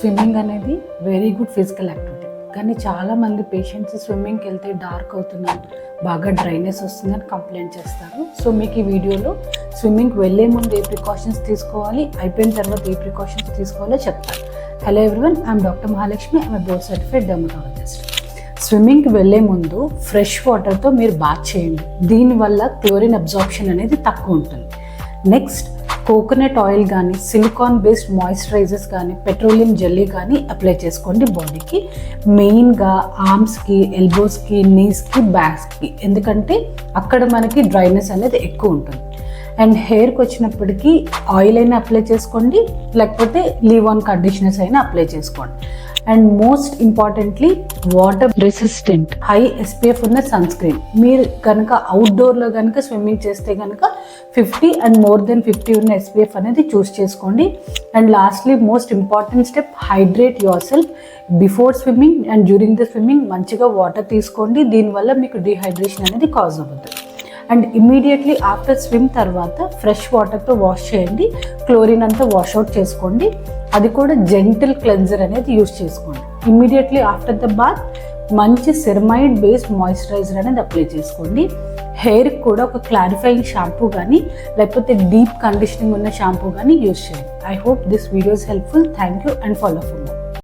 Swimming అనేది very good physical activity, కానీ చాలామంది పేషెంట్స్ స్విమ్మింగ్కి వెళ్తే డార్క్ అవుతున్నారు, బాగా డ్రైనెస్ వస్తుందని కంప్లైంట్ చేస్తారు. సో మీకు ఈ వీడియోలో స్విమ్మింగ్కి వెళ్ళే ముందు ఏ ప్రికాషన్స్ తీసుకోవాలి, అయిపోయిన తర్వాత ఏ ప్రికాషన్స్ తీసుకోవాలో చెప్తాను. Hello everyone, I'm doctor Mahalakshmi, I'm board certified dermatologist. స్విమ్మింగ్కి వెళ్ళే ముందు ఫ్రెష్ వాటర్తో మీరు బాత్ చేయండి. దీనివల్ల క్లోరిన్ అబ్జార్ప్షన్ అనేది తక్కువ ఉంటుంది. నెక్స్ట్, కోకోనట్ ఆయిల్ కానీ, సిలికాన్ బేస్డ్ మాయిశ్చరైజర్స్ కానీ, పెట్రోలియం జెల్లీ కానీ అప్లై చేసుకోండి బాడీకి. మెయిన్గా ఆర్మ్స్కి, ఎల్బోస్కి, నీస్కి, బ్యాక్స్కి, ఎందుకంటే అక్కడ మనకి డ్రైనెస్ అనేది ఎక్కువ ఉంటుంది. అండ్ హెయిర్కి వచ్చినప్పటికీ ఆయిల్ అయినా అప్లై చేసుకోండి, లేకపోతే లీవ్ ఆన్ కండిషనర్స్ అయినా అప్లై చేసుకోండి. And most importantly water resistant high SPF ఉన్న సన్ స్క్రీన్. మీరు కనుక అవుట్డోర్లో కనుక స్విమ్మింగ్ చేస్తే కనుక 50 అండ్ మోర్ దెన్ 50 ఉన్న SPF అనేది చూస్ చేసుకోండి. And lastly most important step, hydrate your self before swimming and during the swimming. మంచిగా వాటర్ తీసుకోండి, దీనివల్ల మీకు డీహైడ్రేషన్ అనేది కాజ్ అవ్వదు. అండ్ ఇమ్మీడియట్లీ ఆఫ్టర్ స్విమ్ తర్వాత ఫ్రెష్ వాటర్తో వాష్ చేయండి, క్లోరిన్ అంతా వాష్ అవుట్ చేసుకోండి. అది కూడా జెంటిల్ క్లెన్జర్ అనేది యూస్ చేసుకోండి. ఇమ్మీడియట్లీ ఆఫ్టర్ ద బాత్ మంచి సెరమైడ్ బేస్డ్ మాయిశ్చరైజర్ అనేది అప్లై చేసుకోండి. హెయిర్కి కూడా ఒక క్లారిఫైయింగ్ షాంపూ కానీ, లేకపోతే డీప్ కండిషనింగ్ ఉన్న షాంపూ కానీ యూస్ చేయండి. I hope this video is helpful. Thank you and follow for more.